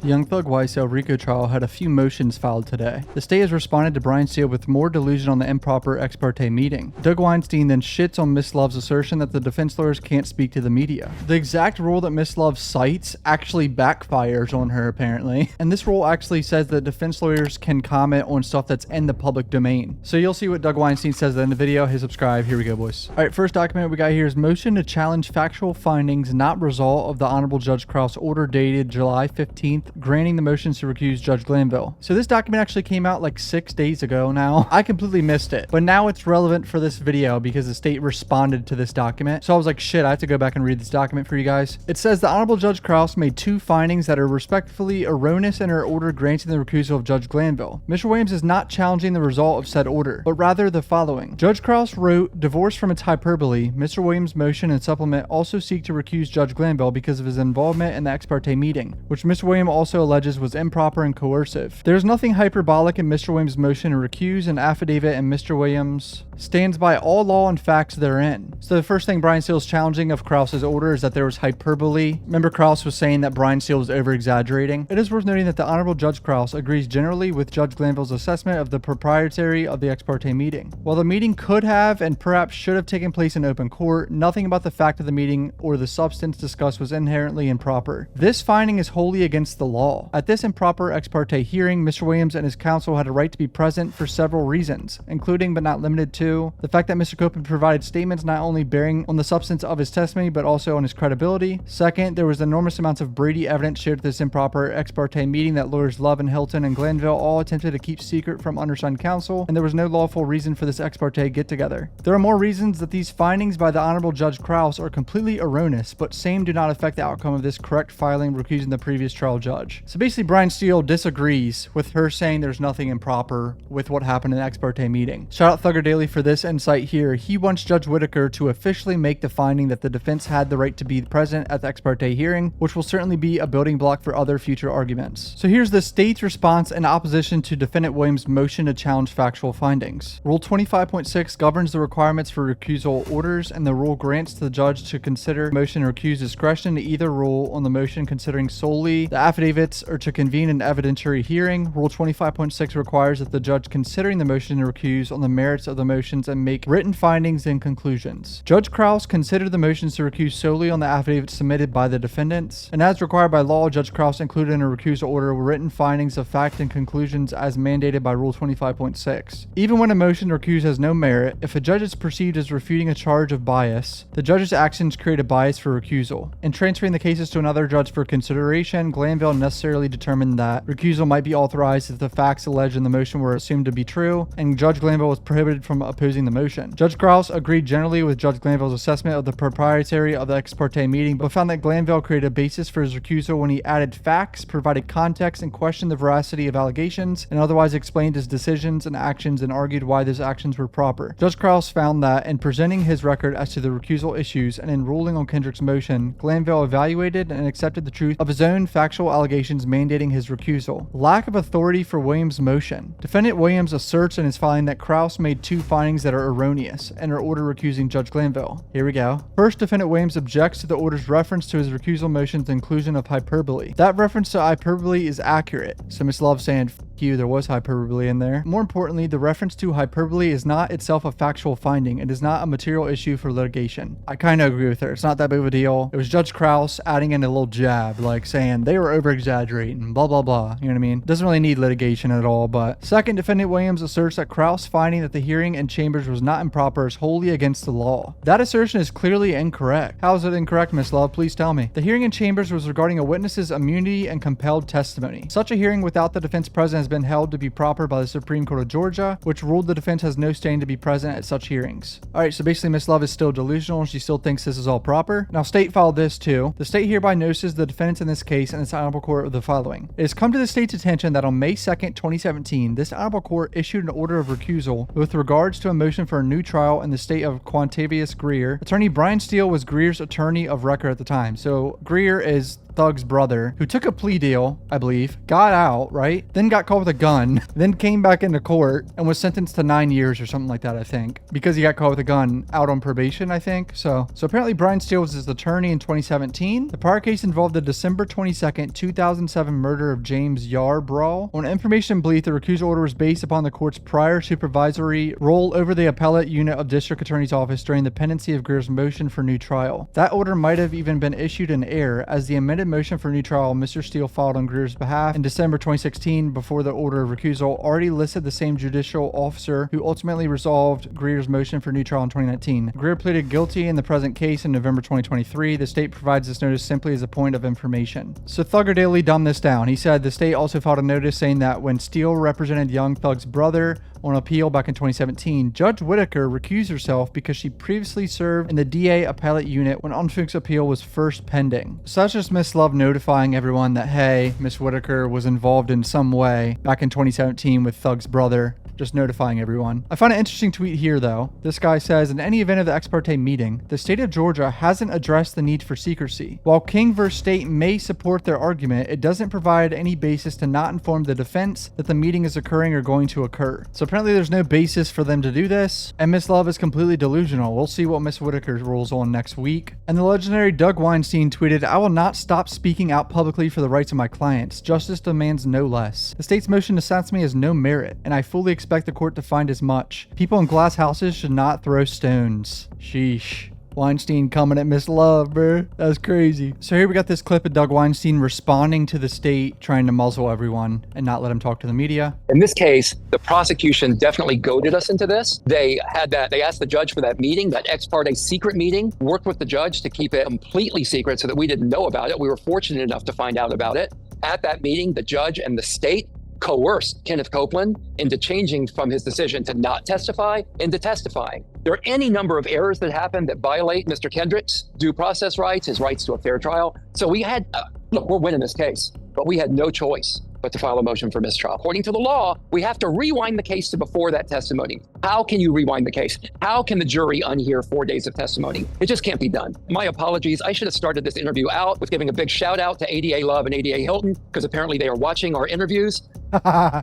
The Young Thug YSL RICO trial had a few motions filed today. The state has responded to Brian Steele with more delusion on the improper ex parte meeting. Doug Weinstein then shits on Miss Love's assertion that the defense lawyers can't speak to the media. The exact rule that Miss Love cites actually backfires on her, apparently. And this rule actually says that defense lawyers can comment on stuff that's in the public domain. So you'll see what Doug Weinstein says in the video. Hit subscribe. Here we go, boys. All right, first document we got here is motion to challenge factual findings not result of the Honorable Judge Krause order dated July 15th, granting the motions to recuse Judge Glanville. So this document actually came out like 6 days ago now. I completely missed it, but now it's relevant for this video because the state responded to this document. So I was like, shit, I have to go back and read this document for you guys. It says the Honorable Judge Krause made two findings that are respectfully erroneous in her order granting the recusal of Judge Glanville. Mr. Williams is not challenging the result of said order, but rather the following. Judge Krause wrote, divorced from its hyperbole, Mr. Williams' motion and supplement also seek to recuse Judge Glanville because of his involvement in the ex parte meeting, which Mr. Williams also alleges was improper and coercive. There is nothing hyperbolic in Mr. Williams' motion to recuse an affidavit, and Mr. Williams stands by all law and facts therein. So the first thing Brian Steele is challenging of Krause's order is that there was hyperbole. Remember, Krause was saying that Brian Steele was over-exaggerating. It is worth noting that the Honorable Judge Krause agrees generally with Judge Glanville's assessment of the propriety of the ex parte meeting. While the meeting could have and perhaps should have taken place in open court, nothing about the fact of the meeting or the substance discussed was inherently improper. This finding is wholly against the law. At this improper ex parte hearing, Mr. Williams and his counsel had a right to be present for several reasons, including but not limited to the fact that Mr. Copeland provided statements not only bearing on the substance of his testimony but also on his credibility. Second, there was enormous amounts of BRADY evidence shared at this improper ex parte meeting that lawyers Love and Hilton and Glanville all attempted to keep secret from undersigned counsel, and there was no lawful reason for this ex parte get-together. There are more reasons that these findings by the Honorable Judge Krause are completely erroneous, but same do not affect the outcome of this correct filing recusing the previous trial judge. So basically, Brian Steele disagrees with her saying there's nothing improper with what happened in the ex parte meeting. Shout out ThuggerDaily for this insight here. He wants Judge Whitaker to officially make the finding that the defense had the right to be present at the ex parte hearing, which will certainly be a building block for other future arguments. So here's the state's response in opposition to Defendant Williams' motion to challenge factual findings. Rule 25.6 governs the requirements for recusal orders, and the rule grants to the judge to consider motion to recuse discretion to either rule on the motion considering solely the affidavits or to convene an evidentiary hearing. Rule 25.6 requires that the judge considering the motion to recuse on the merits of the motions and make written findings and conclusions. Judge Krause considered the motions to recuse solely on the affidavits submitted by the defendants, and as required by law, Judge Krause included in a recusal order written findings of fact and conclusions as mandated by Rule 25.6. Even when a motion to recuse has no merit, if a judge is perceived as refuting a charge of bias, the judge's actions create a bias for recusal. In transferring the cases to another judge for consideration, Glanville necessarily determined that recusal might be authorized if the facts alleged in the motion were assumed to be true, and Judge Glanville was prohibited from opposing the motion. Judge Krause agreed generally with Judge Glanville's assessment of the propriety of the ex parte meeting, but found that Glanville created a basis for his recusal when he added facts, provided context, and questioned the veracity of allegations, and otherwise explained his decisions and actions and argued why those actions were proper. Judge Krause found that in presenting his record as to the recusal issues and in ruling on Kendrick's motion, Glanville evaluated and accepted the truth of his own factual allegations mandating his recusal. Lack of authority for Williams' motion. Defendant Williams asserts in his filing that Krause made two findings that are erroneous and are order recusing Judge Glanville. Here we go. First, Defendant Williams objects to the order's reference to his recusal motion's inclusion of hyperbole. That reference to hyperbole is accurate. So Miss Love saying, "F you, there was hyperbole in there." More importantly, the reference to hyperbole is not itself a factual finding. It is not a material issue for litigation. I kind of agree with her. It's not that big of a deal. It was Judge Krause adding in a little jab, like saying they were over-exaggerating, blah, blah, blah. You know what I mean? Doesn't really need litigation at all. But second, Defendant Williams asserts that Krause finding that the hearing in chambers was not improper is wholly against the law. That assertion is clearly incorrect. How is it incorrect, Miss Love? Please tell me. The hearing in chambers was regarding a witness's immunity and compelled testimony. Such a hearing without the defense present has been held to be proper by the Supreme Court of Georgia, which ruled the defense has no standing to be present at such hearings. Alright, so basically Miss Love is still delusional and she still thinks this is all proper. Now state filed this too. The state hereby notices the defendants in this case and its honorable court of the following. It has come to the state's attention that on May 2nd, 2017, this honorable court issued an order of recusal with regards to a motion for a new trial in the state of Quantavious Greer. Attorney Brian Steele was Greer's attorney of record at the time. So Greer is Thug's brother, who took a plea deal, I believe, got out, right? Then got caught with a gun, then came back into court and was sentenced to 9 years or something like that, I think, because he got caught with a gun out on probation, I think. So apparently Brian Steele was his attorney in 2017. The prior case involved the December 22nd, 2007 murder of James Yarbrough. On information belief, the recusal order was based upon the court's prior supervisory role over the appellate unit of District Attorney's Office during the pendency of Greer's motion for new trial. That order might have even been issued in error, as the amended motion for new trial Mr. Steele filed on Greer's behalf in December 2016 before the order of recusal already listed the same judicial officer who ultimately resolved Greer's motion for new trial in 2019. Greer pleaded guilty in the present case in November 2023. The state provides this notice simply as a point of information. So ThuggerDaily dumbed this down. He said the state also filed a notice saying that when Steele represented young Thug's brother on appeal back in 2017, Judge Whitaker recused herself because she previously served in the DA appellate unit when Unfug's appeal was first pending. So that's just Miss Love notifying everyone that, hey, Miss Whitaker was involved in some way back in 2017 with Thug's brother. Just notifying everyone. I find an interesting tweet here though. This guy says, in any event of the ex parte meeting, the state of Georgia hasn't addressed the need for secrecy. While King v. State may support their argument, it doesn't provide any basis to not inform the defense that the meeting is occurring or going to occur. So apparently there's no basis for them to do this, and Miss Love is completely delusional. We'll see what Miss Whitaker rules on next week. And the legendary Doug Weinstein tweeted, I will not stop speaking out publicly for the rights of my clients. Justice demands no less. The state's motion to silence me has no merit, and I fully expect the court to find as much. People in glass houses should not throw stones. Sheesh. Weinstein coming at Miss Love, bro. That's crazy. So here we got this clip of Doug Weinstein responding to the state, trying to muzzle everyone and not let him talk to the media. In this case, the prosecution definitely goaded us into this. They asked the judge for that meeting, that ex parte secret meeting, worked with the judge to keep it completely secret so that we didn't know about it. We were fortunate enough to find out about it. At that meeting, the judge and the state coerced Kenneth Copeland into changing from his decision to not testify into testifying. There are any number of errors that happen that violate Mr. Kendrick's due process rights, his rights to a fair trial. So we had, look, we're winning this case, but we had no choice but to file a motion for mistrial. According to the law, we have to rewind the case to before that testimony. How can you rewind the case? How can the jury unhear 4 days of testimony? It just can't be done. My apologies. I should have started this interview out with giving a big shout out to ADA Love and ADA Hilton, because apparently they are watching our interviews.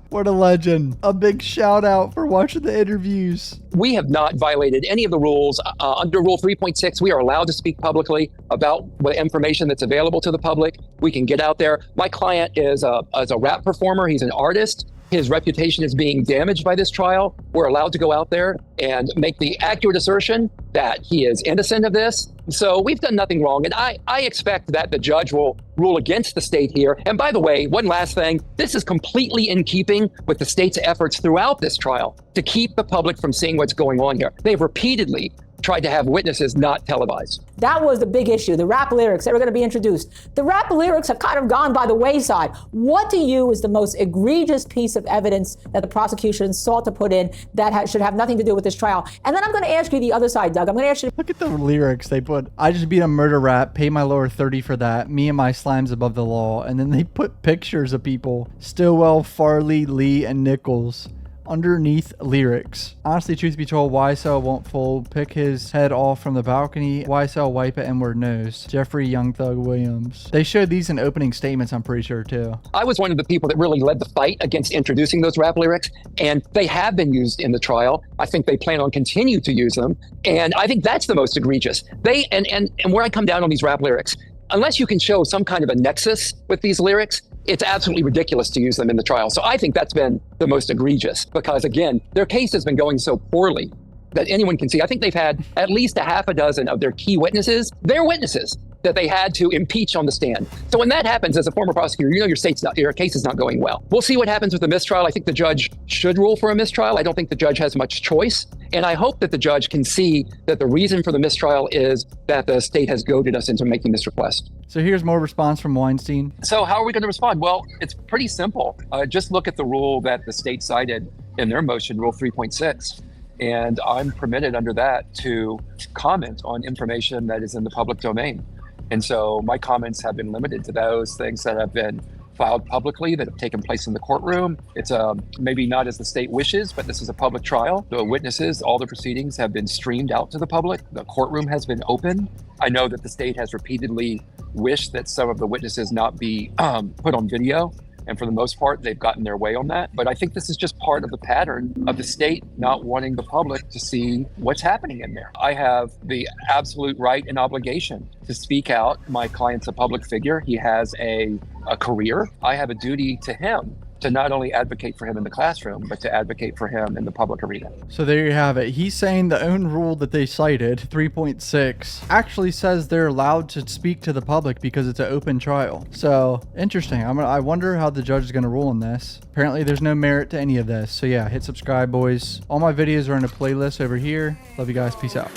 What a legend. A big shout out for watching the interviews. We have not violated any of the rules. Under Rule 3.6, we are allowed to speak publicly about what information that's available to the public. We can get out there. My client is a rap performer. He's an artist. His reputation is being damaged by this trial. We're allowed to go out there and make the accurate assertion that he is innocent of this. So we've done nothing wrong. And I expect that the judge will rule against the state here. And by the way, one last thing, this is completely in keeping with the state's efforts throughout this trial to keep the public from seeing what's going on here. They've repeatedly tried to have witnesses not televised. That was the big issue, the rap lyrics that were going to be introduced. The rap lyrics have kind of gone by the wayside. What to you is the most egregious piece of evidence that the prosecution sought to put in that should have nothing to do with this trial? And then I'm going to ask you the other side, Doug. I'm going to ask you. Look at the lyrics they put. I just beat a murder rap, pay my lawyer 30 for that. Me and my slimes above the law. And then they put pictures of people. Stillwell, Farley, Lee, and Nichols underneath lyrics. Honestly, truth be told, YSL won't fold. Pick his head off from the balcony. YSL wipe it N-word nose. Jeffrey Young Thug Williams. They showed these in opening statements, I'm pretty sure, too. I was one of the people that really led the fight against introducing those rap lyrics, and they have been used in the trial. I think they plan on continue to use them, and I think that's the most egregious. They and where I come down on these rap lyrics, unless you can show some kind of a nexus with these lyrics, it's absolutely ridiculous to use them in the trial. So I think that's been the most egregious because, again, their case has been going so poorly that anyone can see. I think they've had at least a half a dozen of their key witnesses, their witnesses, that they had to impeach on the stand. So when that happens, as a former prosecutor, you know your case is not going well. We'll see what happens with the mistrial. I think the judge should rule for a mistrial. I don't think the judge has much choice. And I hope that the judge can see that the reason for the mistrial is that the state has goaded us into making this request. So here's more response from Weinstein. So how are we going to respond? Well, it's pretty simple. Just look at the rule that the state cited in their motion, Rule 3.6. And I'm permitted under that to comment on information that is in the public domain. And so my comments have been limited to those things that have been filed publicly, that have taken place in the courtroom. It's maybe not as the state wishes, but this is a public trial. The witnesses, all the proceedings have been streamed out to the public. The courtroom has been open. I know that the state has repeatedly wish that some of the witnesses not be put on video. And for the most part, they've gotten their way on that. But I think this is just part of the pattern of the state not wanting the public to see what's happening in there. I have the absolute right and obligation to speak out. My client's a public figure. He has a career. I have a duty to him to not only advocate for him in the classroom, but to advocate for him in the public arena. So there you have it. He's saying the own rule that they cited, 3.6, actually says they're allowed to speak to the public because it's an open trial. So interesting. I wonder how the judge is going to rule on this. Apparently there's no merit to any of this. So yeah, hit subscribe, boys. All my videos are in a playlist over here. Love you guys. Peace out.